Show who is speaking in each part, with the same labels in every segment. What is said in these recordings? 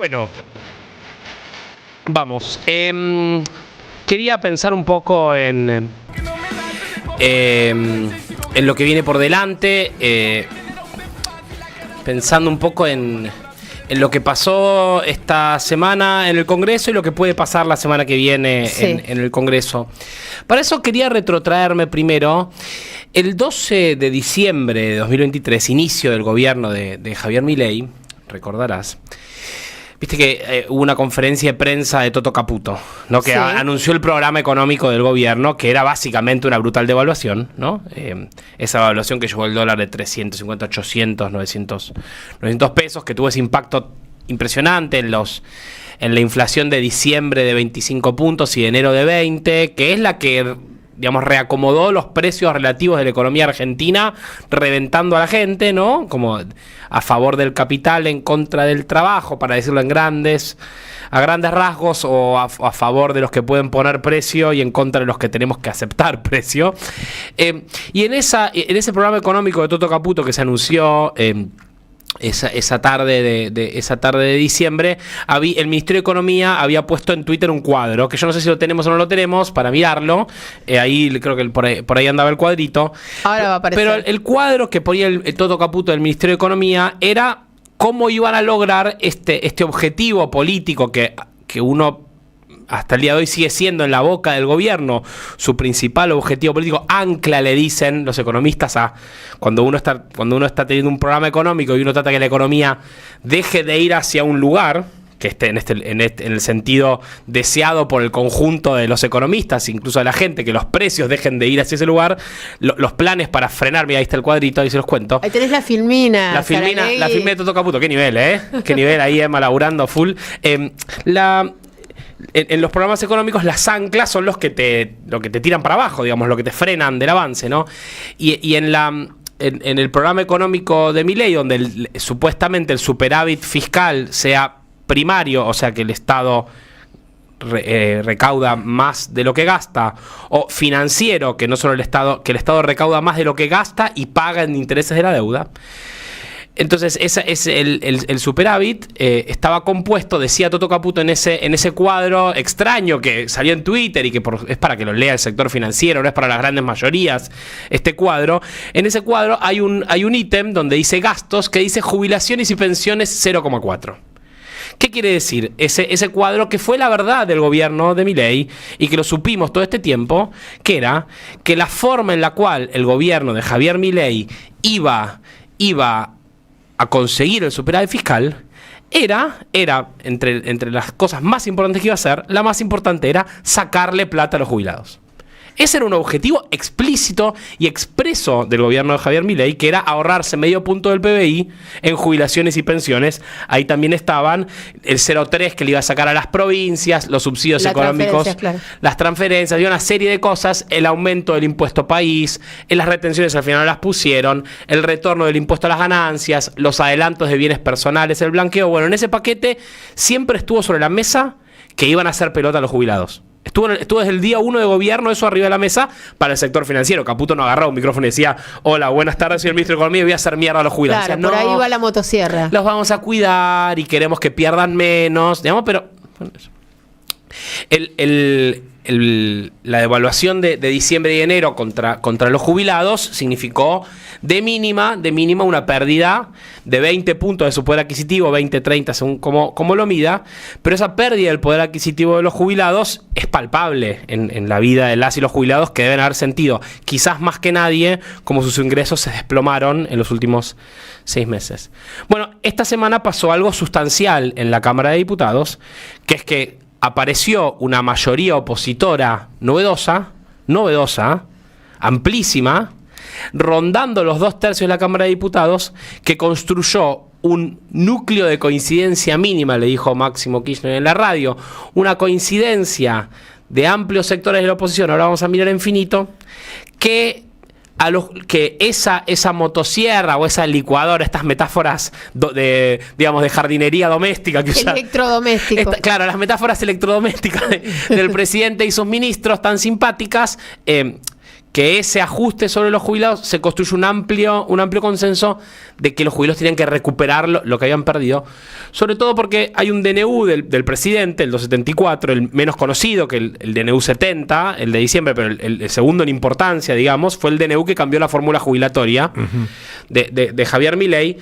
Speaker 1: Bueno, vamos. Quería pensar un poco en lo que viene por delante, pensando un poco en lo que pasó esta semana en el Congreso y lo que puede pasar la semana que viene en el Congreso. Para eso quería retrotraerme primero el 12 de diciembre de 2023, inicio del gobierno de Javier Milei, recordarás. Viste que hubo una conferencia de prensa de Toto Caputo, ¿no? Que anunció el programa económico del gobierno, que era básicamente una brutal devaluación, ¿no? Esa devaluación que llevó el dólar de 350, 800, 900 pesos, que tuvo ese impacto impresionante en la inflación de diciembre de 25 puntos y de enero de 20, que es la que, digamos, reacomodó los precios relativos de la economía argentina, reventando a la gente, ¿no? Como a favor del capital, en contra del trabajo, para decirlo a grandes rasgos, o a favor de los que pueden poner precio y en contra de los que tenemos que aceptar precio. Y en ese programa económico de Toto Caputo que se anunció esa tarde de diciembre, el Ministerio de Economía había puesto en Twitter un cuadro, que yo no sé si lo tenemos o no lo tenemos, para mirarlo. Ahí creo que por ahí andaba el cuadrito. Ahora va a aparecer. Pero el cuadro que ponía el Toto Caputo del Ministerio de Economía era cómo iban a lograr este objetivo político que uno hasta el día de hoy sigue siendo en la boca del gobierno su principal objetivo político. Ancla, le dicen los economistas, cuando uno está teniendo un programa económico y uno trata que la economía deje de ir hacia un lugar que esté en el sentido deseado por el conjunto de los economistas, incluso de la gente, que los precios dejen de ir hacia ese lugar. Los planes para frenar, mira, ahí está el cuadrito, ahí se los cuento.
Speaker 2: Ahí tenés la filmina.
Speaker 1: La filmina de Toto Caputo, qué nivel, qué nivel, ahí Emma laburando full. En los programas económicos, las anclas son lo que te tiran para abajo, digamos, lo que te frenan del avance, ¿no? Y en el programa económico de Milei, donde supuestamente el superávit fiscal sea primario, o sea que el Estado recauda más de lo que gasta, o financiero, que no solo el Estado recauda más de lo que gasta y paga en intereses de la deuda. Entonces, el superávit estaba compuesto, decía Toto Caputo en ese cuadro extraño que salió en Twitter y que es para que lo lea el sector financiero, no es para las grandes mayorías este cuadro. En ese cuadro hay un ítem donde dice gastos, que dice jubilaciones y pensiones 0,4. ¿Qué quiere decir? Ese cuadro, que fue la verdad del gobierno de Milei y que lo supimos todo este tiempo, que era que la forma en la cual el gobierno de Javier Milei iba a conseguir el superávit fiscal era entre las cosas más importantes que iba a hacer, la más importante era sacarle plata a los jubilados. Ese era un objetivo explícito y expreso del gobierno de Javier Milei, que era ahorrarse medio punto del PBI en jubilaciones y pensiones. Ahí también estaban el 0,3 que le iba a sacar a las provincias, los subsidios económicos, las transferencias y una serie de cosas, el aumento del impuesto país, en las retenciones al final no las pusieron, el retorno del impuesto a las ganancias, los adelantos de bienes personales, el blanqueo. Bueno, en ese paquete siempre estuvo sobre la mesa que iban a hacer pelota a los jubilados. Estuvo desde el día 1 de gobierno eso arriba de la mesa para el sector financiero. Caputo no agarraba un micrófono y decía: hola, buenas tardes, señor ministro de Economía, voy a hacer mierda a los jubilados.
Speaker 2: Claro,
Speaker 1: decía,
Speaker 2: por ahí va la motosierra.
Speaker 1: Los vamos a cuidar y queremos que pierdan menos, digamos, pero bueno, eso. La devaluación de diciembre y enero contra los jubilados significó de mínima una pérdida de 20 puntos de su poder adquisitivo, 20, 30 según como lo mida, pero esa pérdida del poder adquisitivo de los jubilados es palpable en la vida de las y los jubilados, que deben haber sentido, quizás más que nadie, como sus ingresos se desplomaron en los últimos 6 meses. Bueno, esta semana pasó algo sustancial en la Cámara de Diputados, que es que apareció una mayoría opositora novedosa, amplísima, rondando los 2/3 de la Cámara de Diputados, que construyó un núcleo de coincidencia mínima, le dijo Máximo Kirchner en la radio, una coincidencia de amplios sectores de la oposición, ahora vamos a mirar infinito, que esa motosierra o esa licuadora, estas metáforas de jardinería doméstica que usan,
Speaker 2: electrodoméstico.
Speaker 1: Claro, las metáforas electrodomésticas del presidente y sus ministros tan simpáticas, que ese ajuste sobre los jubilados se construye un amplio consenso de que los jubilados tenían que recuperar lo que habían perdido, sobre todo porque hay un DNU del presidente, el 274, el menos conocido que el DNU 70, el de diciembre, pero el segundo en importancia, digamos, fue el DNU que cambió la fórmula jubilatoria de Javier Milei,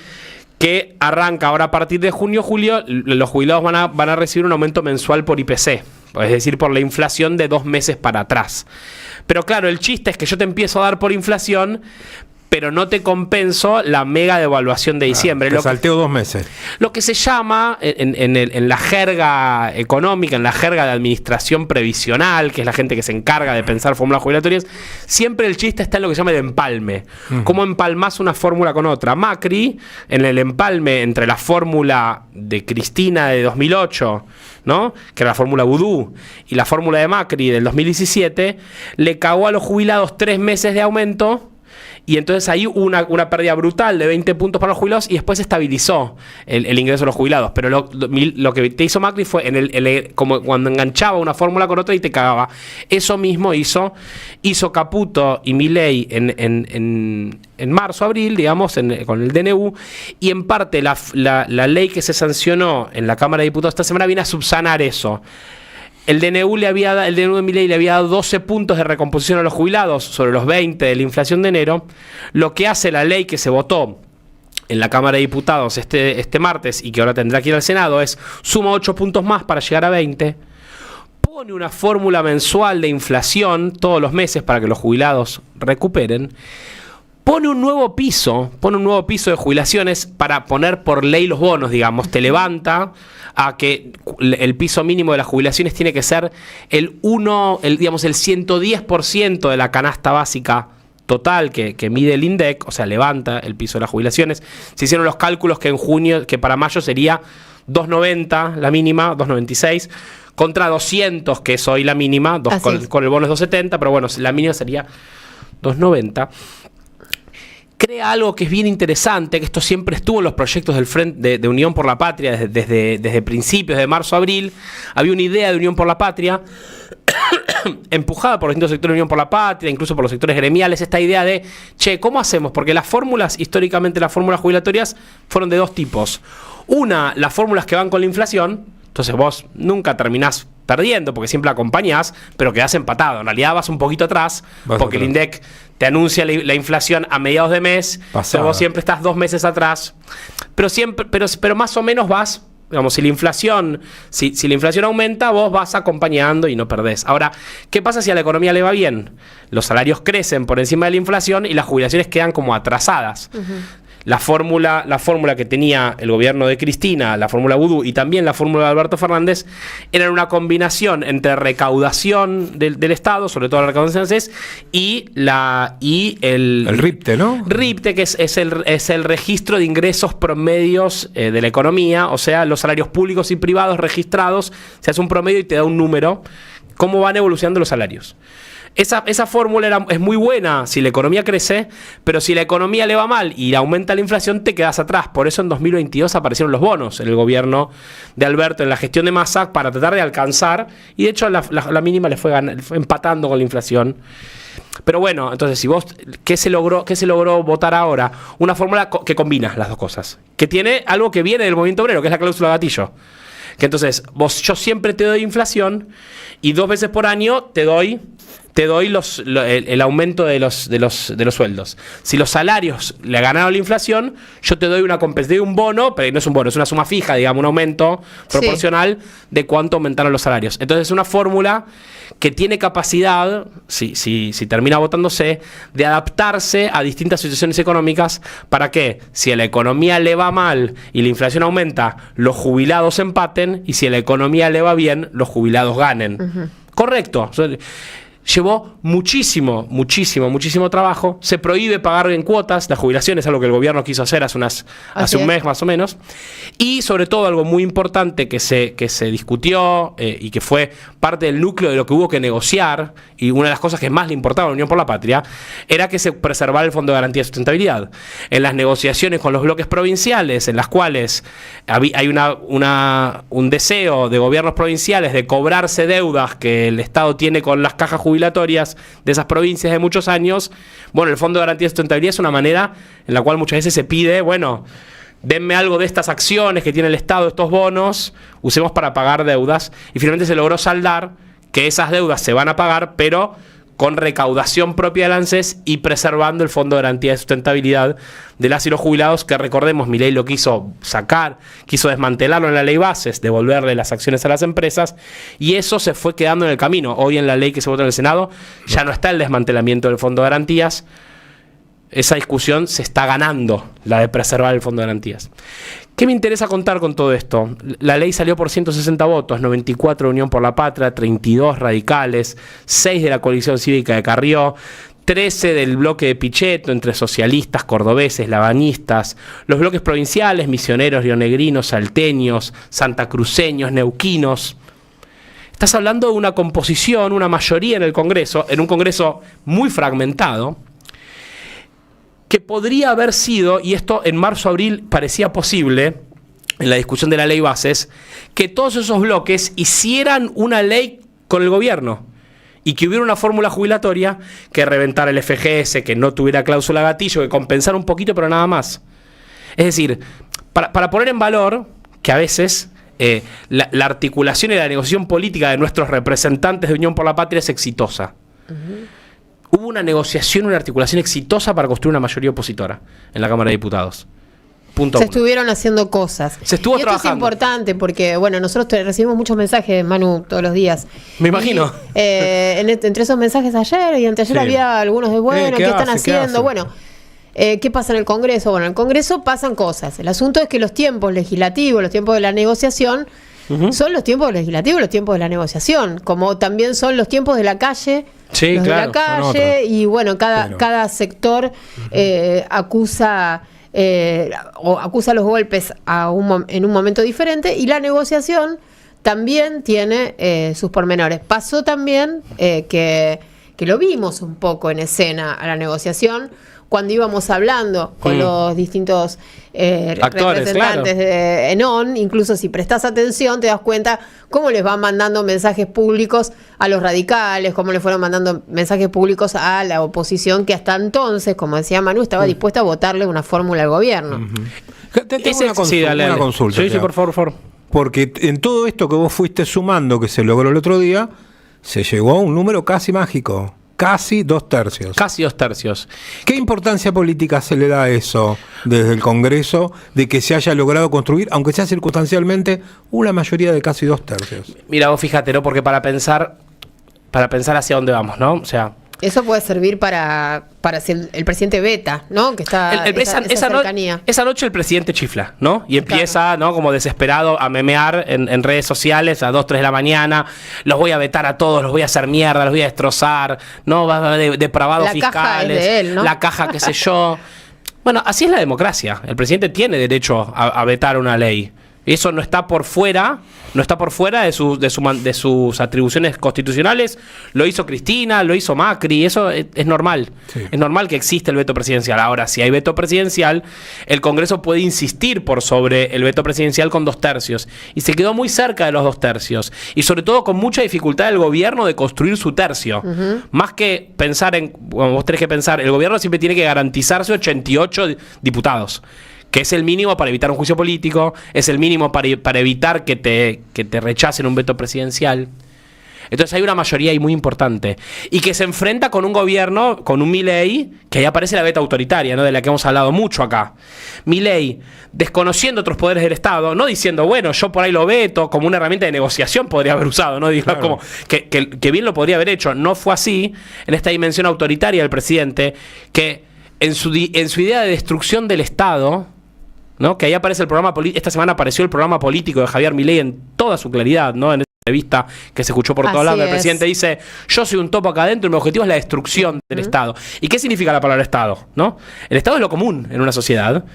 Speaker 1: que arranca ahora a partir de junio, julio, los jubilados van a recibir un aumento mensual por IPC, es decir, por la inflación de 2 meses para atrás. Pero claro, el chiste es que yo te empiezo a dar por inflación, pero no te compenso la mega devaluación de diciembre.
Speaker 3: Te salteo 2 meses.
Speaker 1: Lo que se llama, en la jerga económica, en la jerga de administración previsional, que es la gente que se encarga de pensar fórmulas jubilatorias, siempre el chiste está en lo que se llama el empalme. ¿Cómo empalmás una fórmula con otra? Macri, en el empalme entre la fórmula de Cristina de 2008, ¿no?, que era la fórmula vudú, y la fórmula de Macri del 2017, le cagó a los jubilados 3 meses de aumento. Y entonces ahí hubo una pérdida brutal de 20 puntos para los jubilados y después se estabilizó el ingreso de los jubilados. Pero lo que te hizo Macri fue como cuando enganchaba una fórmula con otra y te cagaba. Eso mismo hizo Caputo y Milei en marzo, abril, digamos, con el DNU. Y en parte la ley que se sancionó en la Cámara de Diputados esta semana viene a subsanar eso. El DNU de Milei le había dado 12 puntos de recomposición a los jubilados sobre los 20 de la inflación de enero. Lo que hace la ley que se votó en la Cámara de Diputados este martes y que ahora tendrá que ir al Senado es suma 8 puntos más para llegar a 20. Pone una fórmula mensual de inflación todos los meses para que los jubilados recuperen. Pone un nuevo piso de jubilaciones para poner por ley los bonos, digamos. Te levanta a que el piso mínimo de las jubilaciones tiene que ser el 110% de la canasta básica total que mide el INDEC, o sea, levanta el piso de las jubilaciones. Se hicieron los cálculos que en junio, que para mayo sería 2.90 la mínima, 2.96, contra 200, que es hoy la mínima, con el bono es 2.70, pero bueno, la mínima sería 2.90. Crea algo que es bien interesante, que esto siempre estuvo en los proyectos del Frente de Unión por la Patria desde principios de marzo a abril. Había una idea de Unión por la Patria empujada por los distintos sectores de Unión por la Patria, incluso por los sectores gremiales, esta idea de, ¿cómo hacemos? Porque históricamente las fórmulas jubilatorias fueron de 2 tipos. Una, las fórmulas que van con la inflación, entonces vos nunca terminás perdiendo porque siempre acompañás, pero quedás empatado. En realidad vas un poquito atrás, porque el INDEC te anuncia la inflación a mediados de mes, pero vos siempre estás 2 meses atrás. Pero más o menos vas, digamos, si la inflación aumenta, vos vas acompañando y no perdés. Ahora, ¿qué pasa si a la economía le va bien? Los salarios crecen por encima de la inflación y las jubilaciones quedan como atrasadas. La fórmula que tenía el gobierno de Cristina, la fórmula vudú y también la fórmula de Alberto Fernández, eran una combinación entre recaudación del Estado, sobre todo la recaudación francés, y el
Speaker 3: RIPTE, ¿no?
Speaker 1: RIPTE, que es el registro de ingresos promedios de la economía, o sea, los salarios públicos y privados registrados, se hace un promedio y te da un número, cómo van evolucionando los salarios. Esa fórmula es muy buena si la economía crece, pero si la economía le va mal y aumenta la inflación, te quedas atrás. Por eso en 2022 aparecieron los bonos en el gobierno de Alberto, en la gestión de Massa, para tratar de alcanzar, y de hecho la mínima le fue empatando con la inflación. Pero bueno, entonces, ¿qué se logró votar ahora? Una fórmula que combina las 2 cosas, que tiene algo que viene del movimiento obrero, que es la cláusula gatillo. Que entonces, yo siempre te doy inflación y 2 veces por año te doy el aumento de los sueldos. Si los salarios le ganaron la inflación, yo te doy un bono, pero no es un bono, es una suma fija, digamos, un aumento proporcional de cuánto aumentaron los salarios. Entonces es una fórmula que tiene capacidad, si termina votándose, de adaptarse a distintas situaciones económicas para que, si a la economía le va mal y la inflación aumenta, los jubilados empaten, y si a la economía le va bien, los jubilados ganen. Correcto. Llevó muchísimo trabajo. Se prohíbe pagar en cuotas las jubilaciones, algo que el gobierno quiso hacer hace un mes más o menos. Y sobre todo algo muy importante que se discutió y que fue parte del núcleo de lo que hubo que negociar, y una de las cosas que más le importaba a la Unión por la Patria, era que se preservara el Fondo de Garantía de Sustentabilidad. En las negociaciones con los bloques provinciales, en las cuales hay un deseo de gobiernos provinciales de cobrarse deudas que el Estado tiene con las cajas jubilatorias jubilatorias de esas provincias de muchos años, bueno, el Fondo de Garantía de Sustentabilidad es una manera en la cual muchas veces se pide, bueno, denme algo de estas acciones que tiene el Estado, estos bonos, usemos para pagar deudas, y finalmente se logró saldar que esas deudas se van a pagar, pero con recaudación propia del ANSES y preservando el Fondo de Garantía de Sustentabilidad de las y los jubilados, que recordemos, Milei lo quiso sacar, quiso desmantelarlo en la ley bases, devolverle las acciones a las empresas, y eso se fue quedando en el camino. Hoy en la ley que se votó en el Senado ya no está el desmantelamiento del Fondo de Garantías. Esa discusión se está ganando, la de preservar el Fondo de Garantías. ¿Qué me interesa contar con todo esto? La ley salió por 160 votos, 94 de Unión por la Patria, 32 radicales, 6 de la coalición cívica de Carrió, 13 del bloque de Pichetto, entre socialistas, cordobeses, lavañistas, los bloques provinciales, misioneros, rionegrinos, salteños, santacruceños, neuquinos. Estás hablando de una composición, una mayoría en el Congreso, en un Congreso muy fragmentado, que podría haber sido, y esto en marzo-abril parecía posible, en la discusión de la ley bases, que todos esos bloques hicieran una ley con el gobierno y que hubiera una fórmula jubilatoria que reventara el FGS, que no tuviera cláusula gatillo, que compensara un poquito, pero nada más. Es decir, para poner en valor que a veces la articulación y la negociación política de nuestros representantes de Unión por la Patria es exitosa. Hubo una negociación, una articulación exitosa para construir una mayoría opositora en la Cámara de Diputados. Punto
Speaker 2: Se
Speaker 1: uno.
Speaker 2: estuvieron haciendo cosas.
Speaker 1: Se estuvo trabajando.
Speaker 2: Esto es importante porque, bueno, nosotros recibimos muchos mensajes, Manu, todos los días.
Speaker 1: Me imagino.
Speaker 2: Y, entre esos mensajes ayer y anteayer
Speaker 3: Sí.
Speaker 2: había algunos de, bueno, ¿qué están haciendo?
Speaker 3: ¿Qué hacen?
Speaker 2: Bueno, ¿qué pasa en el Congreso? Bueno, en el Congreso pasan cosas. El asunto es que los tiempos legislativos, los tiempos de la negociación, son los tiempos legislativos, los tiempos de la negociación, como también son los tiempos de la calle,
Speaker 1: Sí,
Speaker 2: los
Speaker 1: claro,
Speaker 2: de la calle, y bueno, cada sector acusa los golpes en un momento diferente, y la negociación también tiene sus pormenores. Pasó también que lo vimos un poco en escena a la negociación cuando íbamos hablando con los distintos
Speaker 1: actores,
Speaker 2: representantes de ENON. Incluso si prestás atención te das cuenta cómo les van mandando mensajes públicos a los radicales, cómo le fueron mandando mensajes públicos a la oposición, que hasta entonces, como decía Manu, estaba dispuesta a votarle una fórmula al gobierno.
Speaker 3: Te tengo una consulta.
Speaker 1: Sí, por favor.
Speaker 3: Porque en todo esto que vos fuiste sumando, que se logró el otro día, se llegó a un número casi mágico. Casi 2/3.
Speaker 1: Casi 2/3.
Speaker 3: ¿Qué importancia política se le da a eso desde el Congreso de que se haya logrado construir, aunque sea circunstancialmente, una mayoría de casi 2/3?
Speaker 1: Mira, vos fíjate, ¿no? Porque para pensar hacia dónde vamos, ¿no? O sea,
Speaker 2: eso puede servir para si el presidente veta, ¿no? Que está esa cercanía.
Speaker 1: Esa noche el presidente chifla, ¿no? Y empieza, ¿no? Como desesperado a memear en redes sociales a 2, 3 de la mañana. Los voy a vetar a todos, los voy a hacer mierda, los voy a destrozar, ¿no? Depravados fiscales.
Speaker 2: La caja es de él, ¿no?
Speaker 1: La caja, qué sé yo. Bueno, así es la democracia. El presidente tiene derecho a vetar una ley. Eso no está por fuera de sus atribuciones constitucionales. Lo hizo Cristina, lo hizo Macri, eso es normal. Sí. Es normal que exista el veto presidencial. Ahora, si hay veto presidencial, el Congreso puede insistir por sobre el veto presidencial con 2/3. Y se quedó muy cerca de los 2/3. Y sobre todo con mucha dificultad del gobierno de construir su tercio. Más que pensar vos tenés que pensar, el gobierno siempre tiene que garantizarse 88 diputados. Que es el mínimo para evitar un juicio político, es el mínimo para evitar que te rechacen un veto presidencial. Entonces hay una mayoría ahí muy importante. Y que se enfrenta con un gobierno, con un Milei, que ahí aparece la beta autoritaria, ¿no? De la que hemos hablado mucho acá. Milei, desconociendo otros poderes del Estado, no diciendo, bueno, yo por ahí lo veto, como una herramienta de negociación podría haber usado, ¿no? Digo, claro. Como que bien lo podría haber hecho. No fue así, en esta dimensión autoritaria del presidente, que en su idea de destrucción del Estado, ¿no? Que ahí aparece el programa esta semana apareció el programa político de Javier Milei en toda su claridad, ¿no? En esa entrevista que se escuchó por todos lados, el presidente dice, yo soy un topo acá adentro y mi objetivo es la destrucción del Estado. ¿Y qué significa la palabra Estado? ¿No? El Estado es lo común en una sociedad.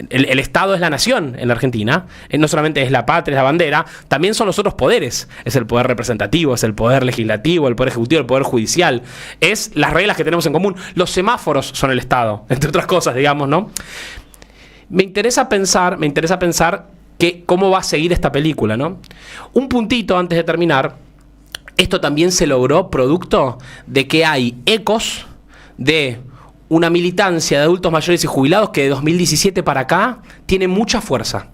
Speaker 1: El Estado es la nación en la Argentina, no solamente es la patria, es la bandera, también son los otros poderes, es el poder representativo, es el poder legislativo, el poder ejecutivo, el poder judicial, es las reglas que tenemos en común, los semáforos son el Estado, entre otras cosas, digamos, ¿no? Me interesa pensar que cómo va a seguir esta película, ¿no? Un puntito antes de terminar. Esto también se logró producto de que hay ecos de una militancia de adultos mayores y jubilados que de 2017 para acá tiene mucha fuerza.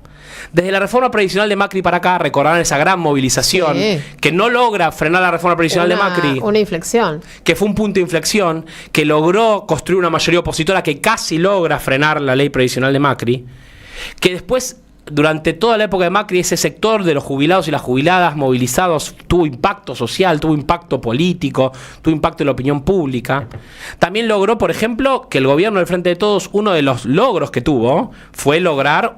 Speaker 1: Desde la reforma previsional de Macri para acá, recordarán esa gran movilización que no logra frenar la reforma previsional de Macri.
Speaker 2: Una inflexión.
Speaker 1: Que fue un punto de inflexión, que logró construir una mayoría opositora que casi logra frenar la ley previsional de Macri. Que después, durante toda la época de Macri, ese sector de los jubilados y las jubiladas movilizados tuvo impacto social, tuvo impacto político, tuvo impacto en la opinión pública. También logró, por ejemplo, que el gobierno del Frente de Todos, uno de los logros que tuvo fue lograr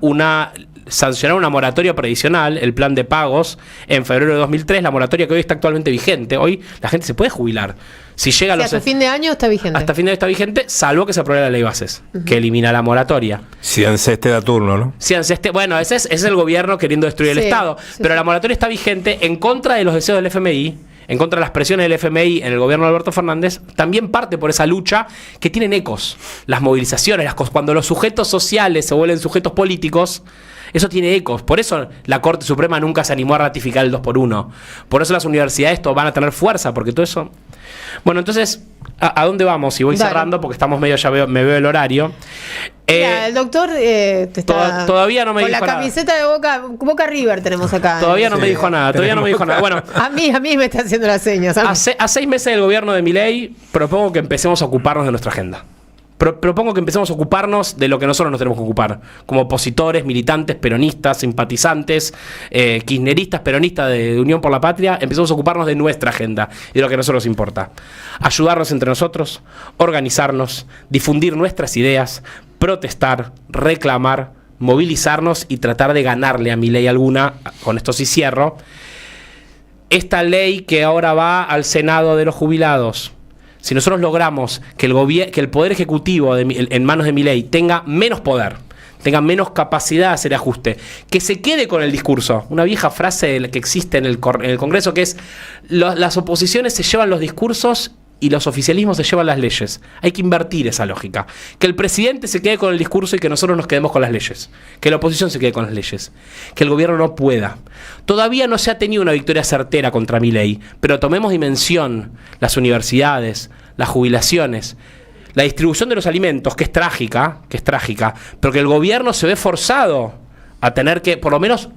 Speaker 1: sancionar una moratoria previsional, el plan de pagos, en febrero de 2003, la moratoria que hoy está actualmente vigente. Hoy la gente se puede jubilar. Si llega
Speaker 2: hasta fin de año está vigente.
Speaker 1: Hasta fin de año está vigente, salvo que se apruebe la ley bases, que elimina la moratoria.
Speaker 3: Si Anceste da turno, ¿no?
Speaker 1: Si Anceste, bueno, ese es el gobierno queriendo destruir el Estado. Pero la moratoria está vigente en contra de los deseos del FMI, en contra de las presiones del FMI en el gobierno de Alberto Fernández. También parte por esa lucha que tienen ecos. Las movilizaciones, cuando los sujetos sociales se vuelven sujetos políticos, eso tiene ecos. Por eso la Corte Suprema nunca se animó a ratificar el 2x1. Por eso las universidades van a tener fuerza, porque todo eso... Bueno, entonces, ¿a dónde vamos? Y voy cerrando porque estamos medio, me veo el horario.
Speaker 2: Mira, el doctor
Speaker 1: todavía no me dijo nada.
Speaker 2: Con la camiseta de Boca River tenemos acá.
Speaker 1: Todavía no me dijo nada, Bueno,
Speaker 2: a mí me está haciendo las señas.
Speaker 1: A 6 meses del gobierno de Milei, propongo que empecemos a ocuparnos de nuestra agenda. Propongo que empecemos a ocuparnos de lo que nosotros nos tenemos que ocupar, como opositores, militantes, peronistas, simpatizantes, kirchneristas, peronistas de Unión por la Patria. Empecemos a ocuparnos de nuestra agenda y de lo que a nosotros nos importa. Ayudarnos entre nosotros, organizarnos, difundir nuestras ideas, protestar, reclamar, movilizarnos y tratar de ganarle a Milei alguna. Con esto sí cierro. Esta ley que ahora va al Senado de los jubilados, si nosotros logramos que el Poder Ejecutivo en manos de Milei tenga menos poder, tenga menos capacidad de hacer ajuste, que se quede con el discurso. Una vieja frase que existe en el Congreso, que es: las oposiciones se llevan los discursos y los oficialismos se llevan las leyes. Hay que invertir esa lógica. Que el presidente se quede con el discurso y que nosotros nos quedemos con las leyes. Que la oposición se quede con las leyes. Que el gobierno no pueda. Todavía no se ha tenido una victoria certera contra Milei, pero tomemos dimensión. Las universidades, las jubilaciones, la distribución de los alimentos, que es trágica, pero que el gobierno se ve forzado a tener que, por lo menos,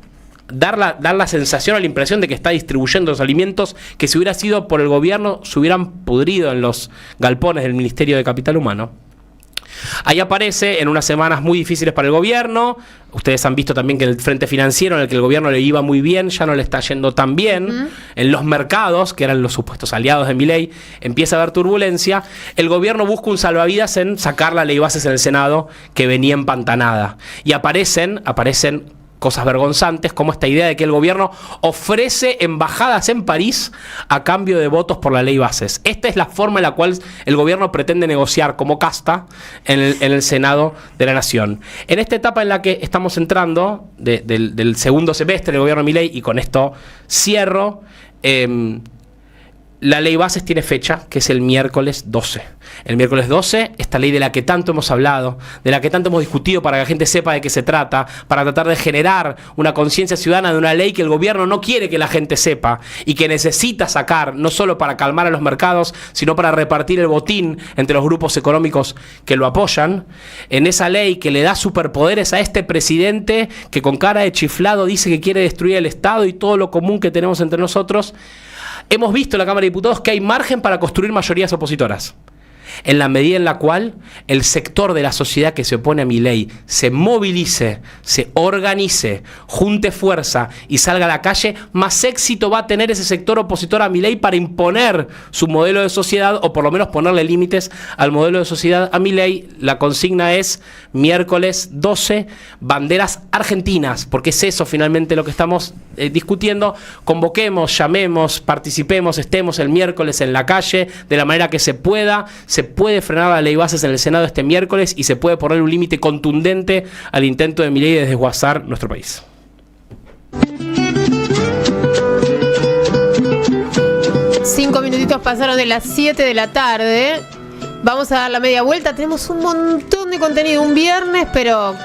Speaker 1: dar la sensación o la impresión de que está distribuyendo los alimentos que, si hubiera sido por el gobierno, se hubieran pudrido en los galpones del Ministerio de Capital Humano. Ahí aparece, en unas semanas muy difíciles para el gobierno. Ustedes han visto también que el frente financiero, en el que el gobierno le iba muy bien, ya no le está yendo tan bien. En los mercados, que eran los supuestos aliados de Milei, empieza a haber turbulencia. El gobierno busca un salvavidas en sacar la ley bases en el Senado, que venía empantanada. Y aparecen cosas vergonzantes, como esta idea de que el gobierno ofrece embajadas en París a cambio de votos por la ley bases. Esta es la forma en la cual el gobierno pretende negociar como casta en el Senado de la Nación. En esta etapa en la que estamos entrando, del segundo semestre del gobierno de Milei, y con esto cierro, la ley bases tiene fecha, que es el miércoles 12. El miércoles 12, esta ley de la que tanto hemos hablado, de la que tanto hemos discutido para que la gente sepa de qué se trata, para tratar de generar una conciencia ciudadana de una ley que el gobierno no quiere que la gente sepa y que necesita sacar, no solo para calmar a los mercados, sino para repartir el botín entre los grupos económicos que lo apoyan. En esa ley que le da superpoderes a este presidente que con cara de chiflado dice que quiere destruir el Estado y todo lo común que tenemos entre nosotros. Hemos visto en la Cámara de Diputados que hay margen para construir mayorías opositoras. En la medida en la cual el sector de la sociedad que se opone a Milei se movilice, se organice, junte fuerza y salga a la calle, más éxito va a tener ese sector opositor a Milei para imponer su modelo de sociedad, o por lo menos ponerle límites al modelo de sociedad a Milei. La consigna es miércoles 12, banderas argentinas, porque es eso finalmente lo que estamos discutiendo. Convoquemos, llamemos, participemos, estemos el miércoles en la calle de la manera que se pueda. Se puede frenar la ley bases en el Senado este miércoles y se puede poner un límite contundente al intento de Milei de desguazar nuestro país.
Speaker 2: Cinco minutitos pasaron de las 7 de la tarde. Vamos a dar la media vuelta. Tenemos un montón de contenido. Un viernes, pero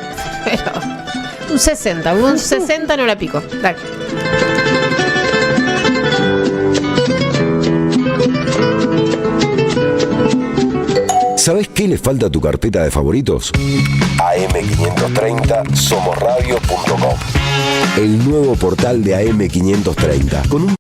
Speaker 2: un 60. Un 60 no la pico. Dale.
Speaker 4: ¿Sabés qué le falta a tu carpeta de favoritos? AM530somosradio.com. El nuevo portal de AM530 con un